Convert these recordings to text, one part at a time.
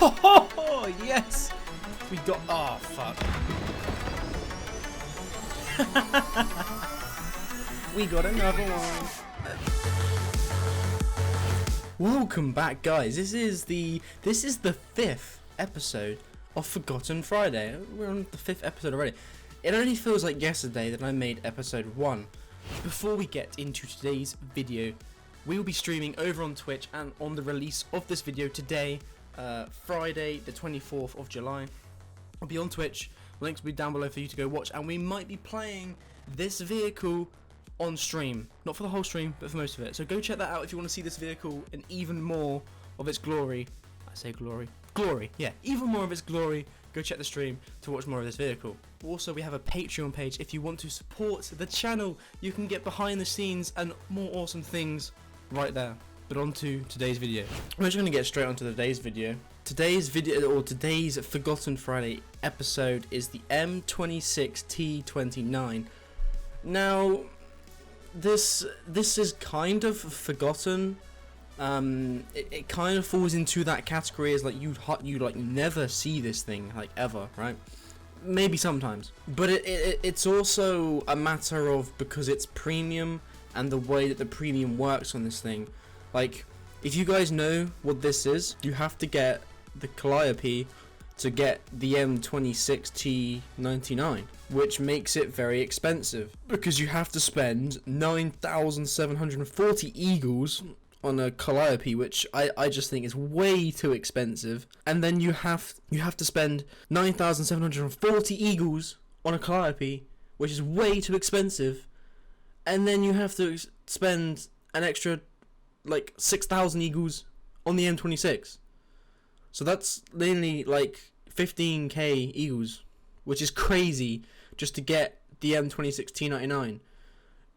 Oh, yes! We got... Oh, fuck. We got another one. Welcome back, guys. This is the 5th episode of Forgotten Friday. We're on the 5th episode already. It only feels like yesterday that I made episode 1. Before we get into today's video, we will be streaming over on Twitch, and on the release of this video today, Friday the 24th of July, I'll be on Twitch. Links will be down below for you to go watch, and we might be playing this vehicle on stream. Not for the whole stream, but for most of it. So go check that out if you want to see this vehicle and even more of its glory. I say glory. Glory, yeah. Even more of its glory. Go check the stream to watch more of this vehicle. Also, we have a Patreon page. If you want to support the channel, you can get behind the scenes and more awesome things right there. But on to today's video. I'm just going to get straight onto today's video. Today's Forgotten Friday episode is the M26 T99. Now, this is kind of forgotten. It kind of falls into that category as like you like never see this thing like ever, right? Maybe sometimes, but it's also a matter of because it's premium and the way that the premium works on this thing. Like, if you guys know what this is, you have to get the Calliope to get the M26 T99, which makes it very expensive because you have to spend 9,740 eagles on a Calliope, which I just think is way too expensive. And then you have to spend 9,740 eagles on a Calliope, which is way too expensive. And then you have to spend an extra like 6,000 eagles on the M26. So that's nearly like 15k eagles, which is crazy just to get the M26 T99.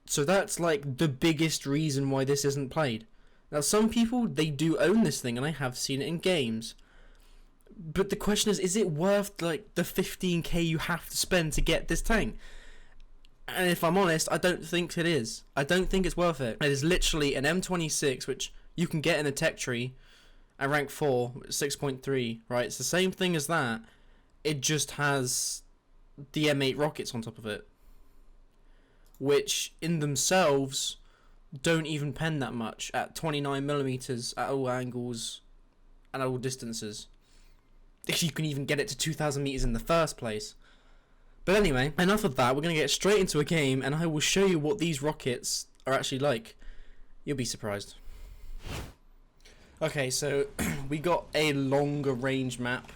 So that's like the biggest reason why this isn't played. Now, some people, they do own this thing, and I have seen it in games. But the question is it worth like the 15k you have to spend to get this tank? And if I'm honest, I don't think it is. I don't think it's worth it. It is literally an M26, which you can get in a tech tree at rank 4, 6.3, right? It's the same thing as that. It just has the M8 rockets on top of it, which in themselves don't even pen that much at 29mm at all angles and at all distances. If you can even get it to 2,000 meters in the first place. But anyway, enough of that. We're going to get straight into a game, and I will show you what these rockets are actually like. You'll be surprised. Okay, so we got a longer range map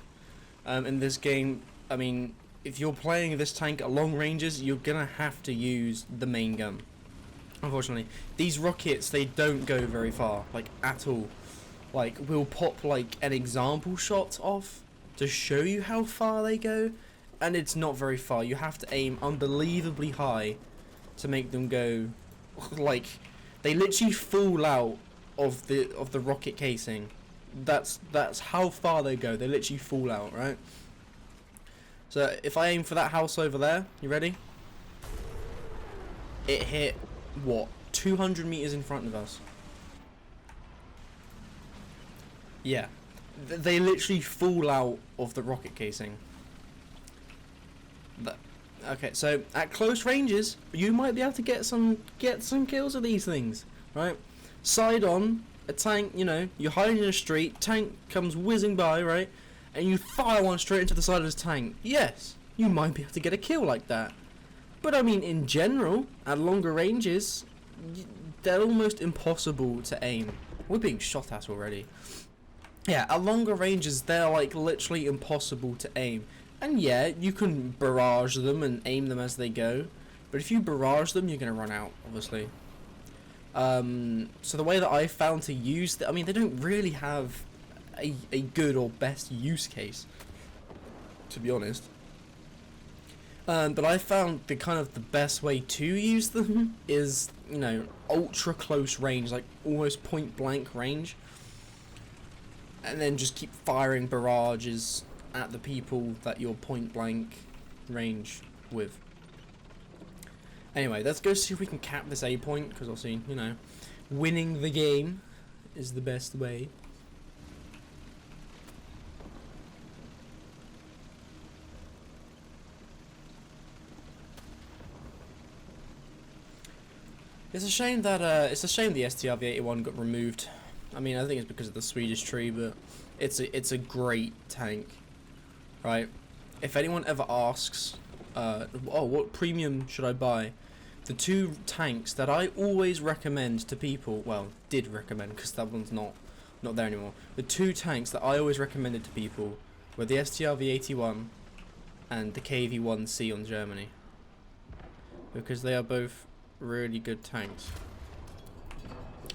in this game. I mean, if you're playing this tank at long ranges, you're going to have to use the main gun. Unfortunately, these rockets, they don't go very far, like at all. Like, we'll pop like an example shot off to show you how far they go, and it's not very far. You have to aim unbelievably high to make them go. Like, they literally fall out of the rocket casing. That's how far they go. They literally fall out, right? So if I aim for that house over there, you ready? It hit what, 200 meters in front of us. Yeah, they literally fall out of the rocket casing. Okay, so at close ranges, you might be able to get some kills with these things, right? Side on, a tank, you know, you're hiding in a street, tank comes whizzing by, right? And you fire one straight into the side of this tank. Yes, you might be able to get a kill like that. But I mean, in general, at longer ranges, they're almost impossible to aim. We're being shot at already. Yeah, at longer ranges, they're like literally impossible to aim. And yeah, you can barrage them and aim them as they go. But if you barrage them, you're going to run out, obviously. So the way that I found to use I mean, they don't really have a good or best use case, to be honest. But I found the best way to use them is, you know, ultra close range, like almost point blank range. And then just keep firing barrages at the people that you're point blank range with. Anyway, let's go see if we can cap this A point, because obviously, you know, winning the game is the best way. It's a shame that the STRV-81 got removed. I mean, I think it's because of the Swedish tree, but it's a great tank, right? If anyone ever asks, oh, what premium should I buy? The two tanks that I always recommend to people, well, did recommend because that one's not there anymore. The two tanks that I always recommended to people were the STRV-81 and the KV-1C on Germany, because they are both really good tanks.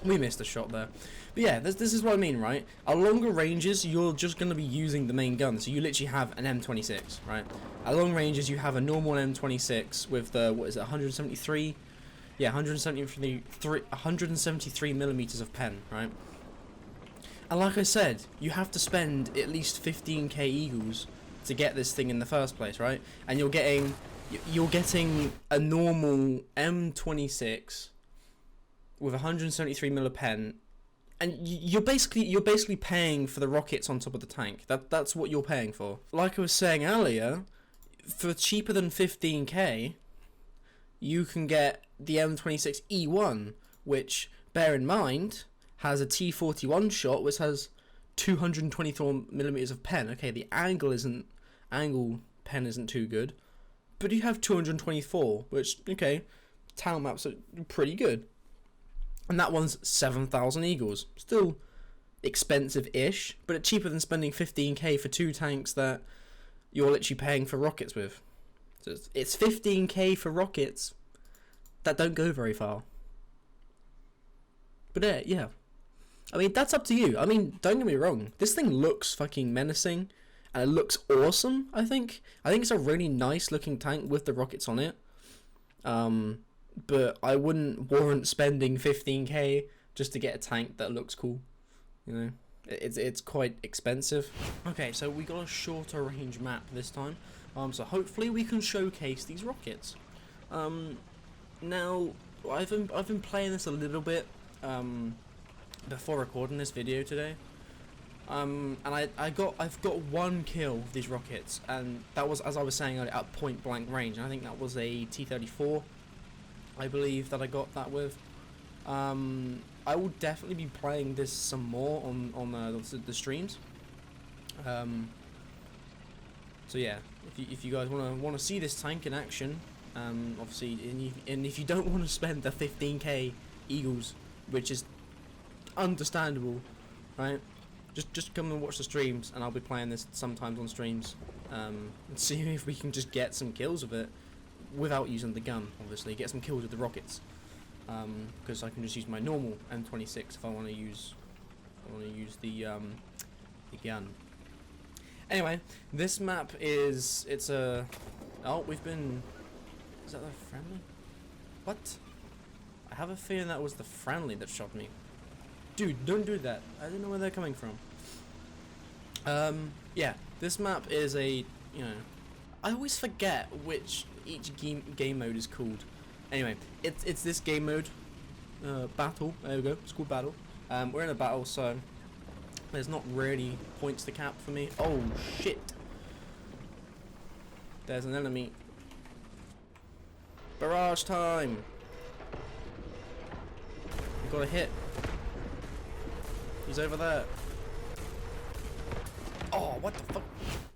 We missed a shot there. But yeah, this is what I mean, right? At longer ranges, you're just going to be using the main gun. So you literally have an M26, right? At long ranges, you have a normal M26 with the, what is it, 173? Yeah, 173 millimeters of pen, right? And like I said, you have to spend at least 15k eagles to get this thing in the first place, right? And you're getting a normal M26 with 173 mil of pen, and you're basically paying for the rockets on top of the tank. That's what you're paying for. Like I was saying earlier, for cheaper than 15k, you can get the M26 E1, which, bear in mind, has a T41 shot, which has 224 millimeters of pen. Okay, the angle pen isn't too good, but you have 224, which, okay, town maps are pretty good. And that one's 7,000 eagles. Still expensive-ish, but it's cheaper than spending 15k for two tanks that you're literally paying for rockets with. So it's 15k for rockets that don't go very far. But yeah. I mean, that's up to you. I mean, don't get me wrong. This thing looks fucking menacing, and it looks awesome, I think. I think it's a really nice-looking tank with the rockets on it. But I wouldn't warrant spending 15k just to get a tank that looks cool. You know, it's quite expensive. Okay, so we got a shorter range map this time. So hopefully we can showcase these rockets. Now I've been playing this a little bit before recording this video today. And I've got one kill with these rockets, and that was, as I was saying, at point blank range. And I think that was a T34. I believe that I got that with. I will definitely be playing this some more on the streams. So yeah, if you guys wanna see this tank in action, obviously, and if you don't want to spend the 15k eagles, which is understandable, right? Just come and watch the streams, and I'll be playing this sometimes on streams, and see if we can just get some kills with it. Without using the gun, obviously, get some kills with the rockets, because I can just use my normal M26 if I want to use the gun. Anyway, this map is is that the friendly? What? I have a feeling that was the friendly that shot me. Dude, don't do that. I don't know where they're coming from. Yeah, this map is I always forget which each game mode is called. Anyway, it's this game mode, battle. There we go. It's called battle. We're in a battle, so there's not really points to cap for me. Oh shit! There's an enemy. Barrage time. We got a hit. He's over there. Oh, what the fuck?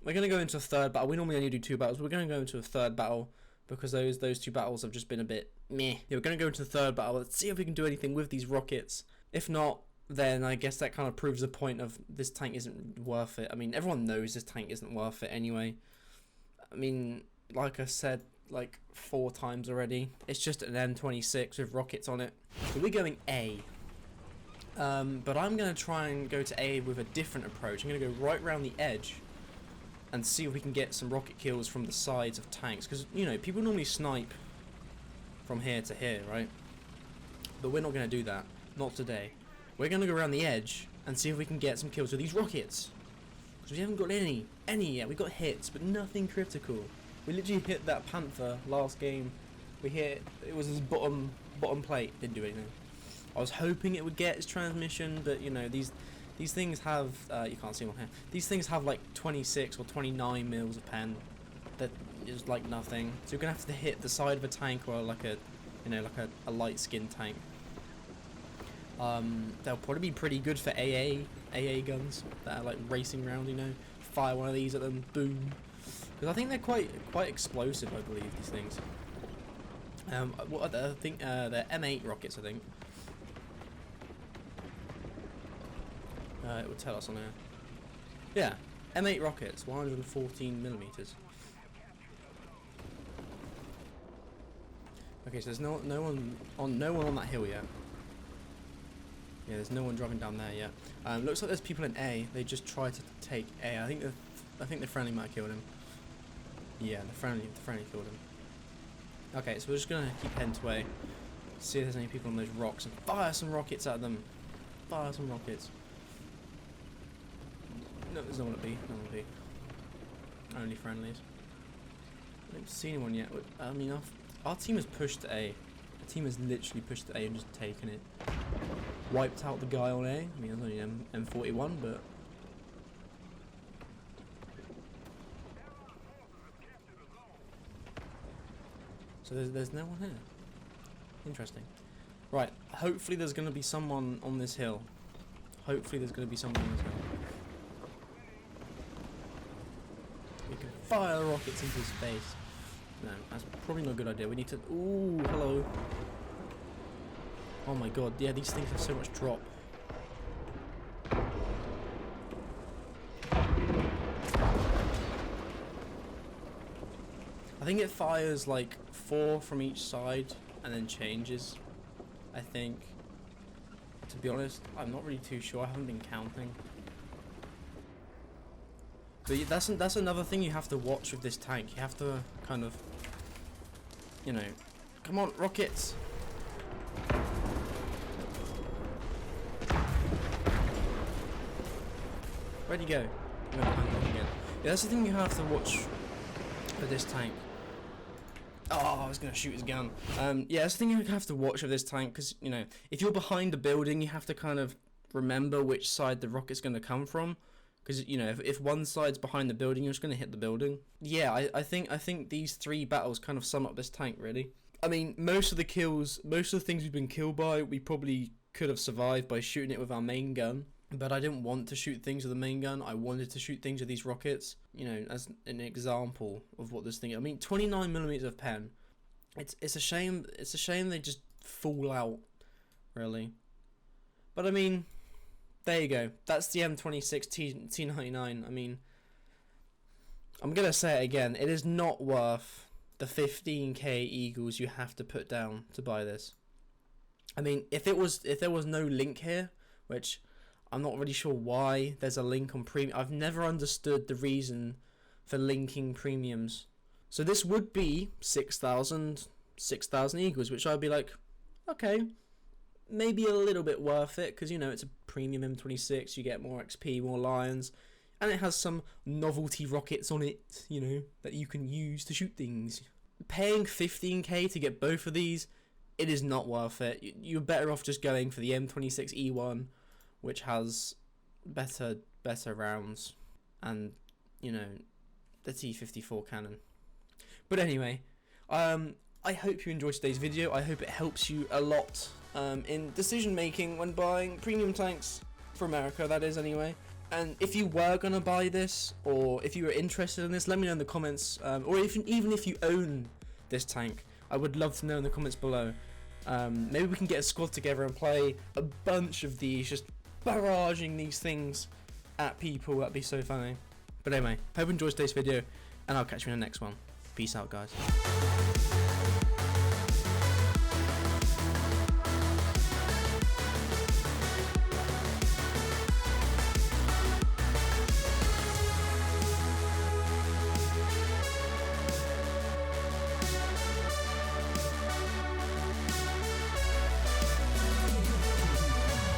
We're going to go into a third battle. We normally only do two battles. We're going to go into a third battle because those two battles have just been a bit meh. Yeah, we're going to go into the third battle. Let's see if we can do anything with these rockets. If not, then I guess that kind of proves the point of this tank isn't worth it. I mean, everyone knows this tank isn't worth it anyway. I mean, like I said like 4 times already, it's just an M26 with rockets on it. So we're going A. But I'm going to try and go to A with a different approach. I'm going to go right around the edge and see if we can get some rocket kills from the sides of tanks. Because, you know, people normally snipe from here to here, right? But we're not going to do that. Not today. We're going to go around the edge and see if we can get some kills with these rockets. Because we haven't got any yet. We got hits, but nothing critical. We literally hit that Panther last game. We hit, it was his bottom plate. Didn't do anything. I was hoping it would get its transmission, but you know, these things have, you can't see them on here, these things have like 26 or 29 mils of pen. That is like nothing. So you're going to have to hit the side of a tank or like a you know, like a light skin tank. They'll probably be pretty good for AA guns that are like racing around, you know. Fire one of these at them, boom. Because I think they're quite explosive, I believe, these things. What are they? I think they're M8 rockets, I think. It would tell us on there. Yeah, M8 rockets, 114 millimeters. Okay, so there's no one on that hill yet. Yeah, there's no one driving down there yet. Looks like there's people in A. They just tried to take A. I think the friendly might have killed him. Yeah, the friendly killed him. Okay, so we're just gonna keep heading to A. See if there's any people on those rocks and fire some rockets at them. Fire some rockets. No, there's no one at B. No one at B. Only friendlies. I haven't seen anyone yet. I mean, our team has pushed to A. The team has literally pushed to A and just taken it. Wiped out the guy on A. I mean, there's only M41, but... So there's no one here. Interesting. Right, hopefully there's going to be someone on this hill. Hopefully there's going to be someone on this hill. We can fire rockets into his face. No, that's probably not a good idea. We need to... Ooh, hello. Oh my god, yeah, these things have so much drop. I think it fires like 4 from each side and then changes, I think. To be honest, I'm not really too sure. I haven't been counting. But that's another thing you have to watch with this tank. You have to kind of, you know, come on, rockets. Where'd you go? Yeah, that's the thing you have to watch with this tank. Oh, I was going to shoot his gun. Yeah, that's the thing you have to watch with this tank, because, you know, if you're behind a building, you have to kind of remember which side the rocket's going to come from. Because, you know, if one side's behind the building, you're just going to hit the building. Yeah, I think these 3 battles kind of sum up this tank, really. I mean, most of the things we've been killed by, we probably could have survived by shooting it with our main gun. But I didn't want to shoot things with the main gun. I wanted to shoot things with these rockets. You know, as an example of what this thing... I mean, 29mm of pen. It's a shame. It's a shame they just fall out, really. But I mean, there you go. That's the M26 T99. I mean, I'm gonna say it again. It is not worth the 15k eagles you have to put down to buy this. I mean, if there was no link here, which I'm not really sure why there's a link on premium. I've never understood the reason for linking premiums. So this would be 6,000 eagles, which I'd be like, okay, maybe a little bit worth it, because, you know, it's a premium M26, you get more XP, more lions, and it has some novelty rockets on it, you know, that you can use to shoot things. Paying 15k to get both of these, it is not worth it. You're better off just going for the M26 E1, which has better rounds, and, you know, the T54 cannon. But anyway, I hope you enjoyed today's video. I hope it helps you a lot in decision making when buying premium tanks for America, that is, anyway. And if you were gonna buy this, or if you were interested in this, let me know in the comments, or even if you own this tank, I would love to know in the comments below. Maybe we can get a squad together and play a bunch of these, just barraging these things at people. That'd be so funny. But anyway, hope you enjoyed today's video, and I'll catch you in the next one. Peace out, guys.